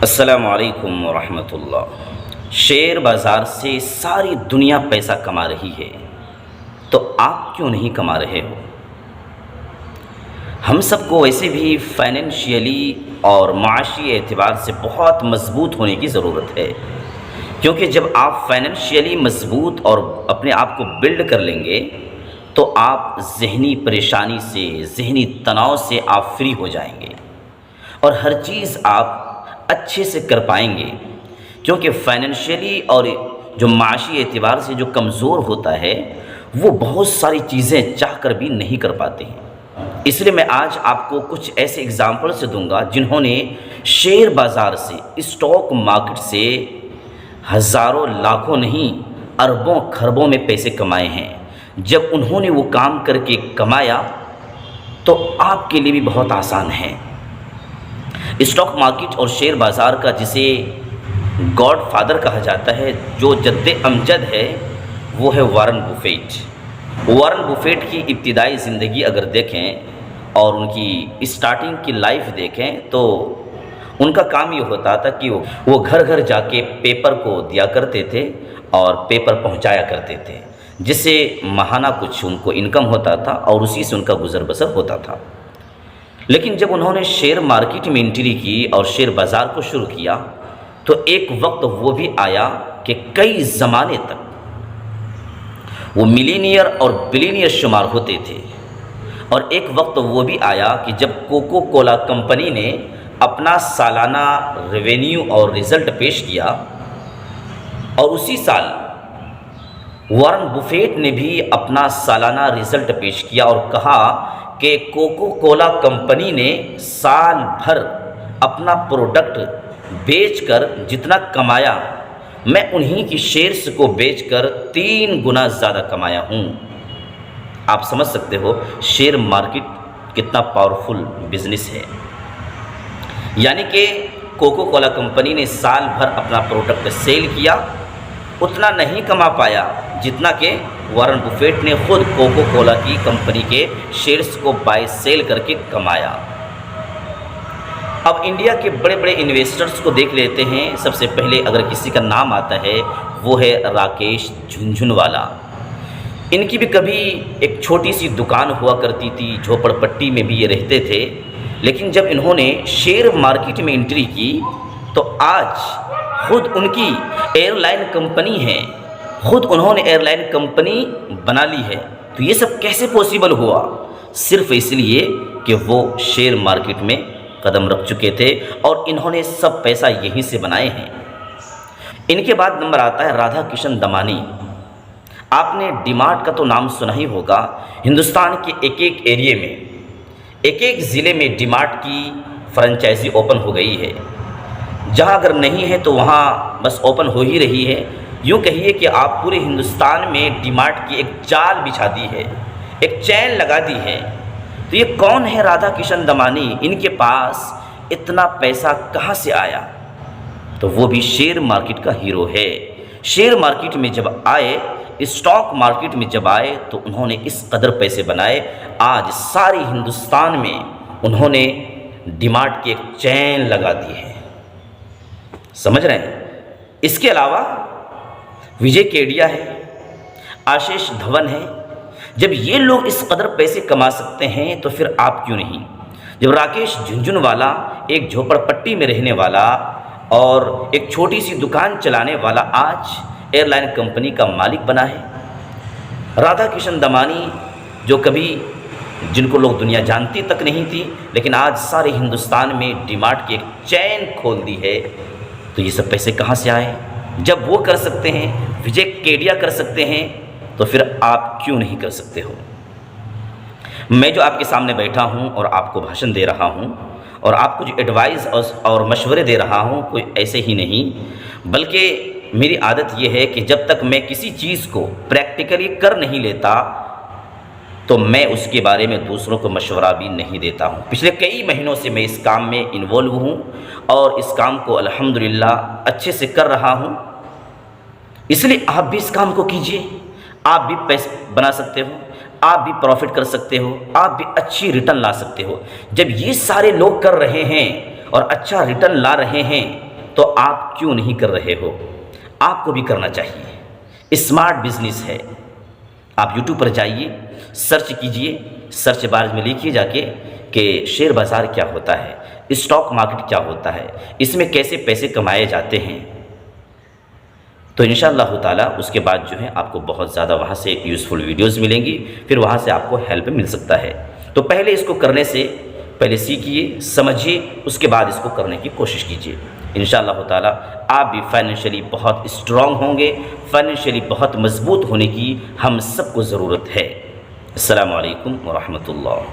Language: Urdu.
السلام علیکم ورحمۃ اللہ۔ شیئر بازار سے ساری دنیا پیسہ کما رہی ہے تو آپ کیوں نہیں کما رہے ہو؟ ہم سب کو ویسے بھی فائنینشیلی اور معاشی اعتبار سے بہت مضبوط ہونے کی ضرورت ہے، کیونکہ جب آپ فائنینشیلی مضبوط اور اپنے آپ کو بلڈ کر لیں گے تو آپ ذہنی پریشانی سے، ذہنی تناؤ سے آپ فری ہو جائیں گے اور ہر چیز آپ اچھے سے کر پائیں گے، کیونکہ فائنینشیلی اور جو معاشی اعتبار سے جو کمزور ہوتا ہے وہ بہت ساری چیزیں چاہ کر بھی نہیں کر پاتے ہیں۔ اس لیے میں آج آپ کو کچھ ایسے اگزامپل سے دوں گا جنہوں نے شیئر بازار سے، اسٹاک مارکیٹ سے ہزاروں لاکھوں نہیں اربوں کھربوں میں پیسے کمائے ہیں۔ جب انہوں نے وہ کام کر کے کمایا تو آپ کے لیے بھی بہت آسان ہے۔ اسٹاک مارکیٹ اور شیئر بازار کا جسے گاڈ فادر کہا جاتا ہے، جو جد امجد ہے، وہ ہے وارن بفیٹ۔ وارن بفیٹ کی ابتدائی زندگی اگر دیکھیں اور ان کی اسٹارٹنگ کی لائف دیکھیں تو ان کا کام یہ ہوتا تھا کہ وہ گھر گھر جا کے پیپر کو دیا کرتے تھے اور پیپر پہنچایا کرتے تھے، جس سے ماہانہ کچھ ان کو انکم ہوتا تھا اور اسی سے ان کا گزر بسر ہوتا تھا۔ لیکن جب انہوں نے شیئر مارکیٹ میں انٹری کی اور شیئر بازار کو شروع کیا تو ایک وقت وہ بھی آیا کہ کئی زمانے تک وہ ملینئر اور بلینئر شمار ہوتے تھے، اور ایک وقت وہ بھی آیا کہ جب کوکو کولا کمپنی نے اپنا سالانہ ریونیو اور رزلٹ پیش کیا، اور اسی سال وارن بفیٹ نے بھی اپنا سالانہ رزلٹ پیش کیا اور کہا کہ کوکو کولا کمپنی نے سال بھر اپنا پروڈکٹ بیچ کر جتنا کمایا، میں انہی کی شیئرز کو بیچ کر 3 گنا زیادہ کمایا ہوں۔ آپ سمجھ سکتے ہو شیئر مارکیٹ کتنا پاورفل بزنس ہے۔ یعنی کہ کوکو کولا کمپنی نے سال بھر اپنا پروڈکٹ سیل کیا، اتنا نہیں کما پایا جتنا کہ وارن بفیٹ نے خود کوکو کولا کی کمپنی کے شیئرز کو بائی سیل کر کے کمایا۔ اب انڈیا کے بڑے بڑے انویسٹرز کو دیکھ لیتے ہیں۔ سب سے پہلے اگر کسی کا نام آتا ہے وہ ہے راکیش جھنجھنوالا۔ ان کی بھی کبھی ایک چھوٹی سی دکان ہوا کرتی تھی، جھوپڑ پٹی میں بھی یہ رہتے تھے، لیکن جب انہوں نے شیئر مارکیٹ میں انٹری کی تو آج خود ان کی ایئر لائن کمپنی ہے، خود انہوں نے ایئر لائن کمپنی بنا لی ہے۔ تو یہ سب کیسے پوسیبل ہوا؟ صرف اس لیے کہ وہ شیئر مارکیٹ میں قدم رکھ چکے تھے اور انہوں نے سب پیسہ یہیں سے بنائے ہیں۔ ان کے بعد نمبر آتا ہے رادھا کشن دمانی۔ آپ نے ڈی مارٹ کا تو نام سنا ہی ہوگا۔ ہندوستان کے ایک ایک ایریے میں، ایک ایک ضلع میں ڈی مارٹ کی فرنچائزی اوپن ہو گئی ہے۔ جہاں اگر نہیں ہے تو وہاں بس اوپن ہو ہی رہی ہے۔ یوں کہیے کہ آپ پورے ہندوستان میں ڈی مارٹ کی ایک جال بچھا دی ہے، ایک چین لگا دی ہے۔ تو یہ کون ہے رادھا کشن دمانی؟ ان کے پاس اتنا پیسہ کہاں سے آیا؟ تو وہ بھی شیئر مارکیٹ کا ہیرو ہے۔ شیئر مارکیٹ میں جب آئے، اسٹاک مارکیٹ میں جب آئے تو انہوں نے اس قدر پیسے بنائے، آج سارے ہندوستان میں انہوں نے ڈی مارٹ کی ایک چین لگا دی ہے۔ سمجھ رہے ہیں؟ اس کے علاوہ وجے کیڈیا ہے، آشیش دھون ہے۔ جب یہ لوگ اس قدر پیسے کما سکتے ہیں تو پھر آپ کیوں نہیں؟ جب راکیش جھنجھنوالا ایک جھوپڑ پٹی میں رہنے والا اور ایک چھوٹی سی دکان چلانے والا آج ایئر لائن کمپنی کا مالک بنا ہے۔ رادھا کشن دمانی جو کبھی جن کو لوگ دنیا جانتی تک نہیں تھی، لیکن آج سارے ہندوستان میں ڈی مارٹ کی ایک چین کھول دی ہے۔ تو یہ سب پیسے کہاں سے آئے؟ جب وہ کر سکتے ہیں، وجے کیڈیا کر سکتے ہیں، تو پھر آپ کیوں نہیں کر سکتے ہو؟ میں جو آپ کے سامنے بیٹھا ہوں اور آپ کو بھاشن دے رہا ہوں اور آپ کو جو ایڈوائز اور مشورے دے رہا ہوں، کوئی ایسے ہی نہیں، بلکہ میری عادت یہ ہے کہ جب تک میں کسی چیز کو پریکٹیکلی کر نہیں لیتا تو میں اس کے بارے میں دوسروں کو مشورہ بھی نہیں دیتا ہوں۔ پچھلے کئی مہینوں سے میں اس کام میں انوالو ہوں اور اس کام کو الحمدللہ اچھے سے کر رہا ہوں۔ اس لیے آپ بھی اس کام کو کیجئے، آپ بھی پیسے بنا سکتے ہو، آپ بھی پروفٹ کر سکتے ہو، آپ بھی اچھی ریٹرن لا سکتے ہو۔ جب یہ سارے لوگ کر رہے ہیں اور اچھا ریٹرن لا رہے ہیں تو آپ کیوں نہیں کر رہے ہو؟ آپ کو بھی کرنا چاہیے۔ اسمارٹ بزنس ہے۔ آپ یوٹیوب پر جائیے، سرچ کیجئے، سرچ بار میں لکھیے جا کے کہ شیئر بازار کیا ہوتا ہے، اسٹاک مارکیٹ کیا ہوتا ہے، اس میں کیسے پیسے کمائے جاتے ہیں۔ تو انشاءاللہ تعالیٰ اس کے بعد جو ہے آپ کو بہت زیادہ وہاں سے یوزفل ویڈیوز ملیں گی، پھر وہاں سے آپ کو ہیلپ مل سکتا ہے۔ تو پہلے اس کو کرنے سے پہلے سیکھیے، سمجھیے، اس کے بعد اس کو کرنے کی کوشش کیجیے۔ انشاءاللہ تعالیٰ آپ بھی فائنینشلی بہت اسٹرانگ ہوں گے، فائنینشلی بہت مضبوط ہونے کی ہم سب کو ضرورت ہے۔ السلام علیکم ورحمۃ اللہ۔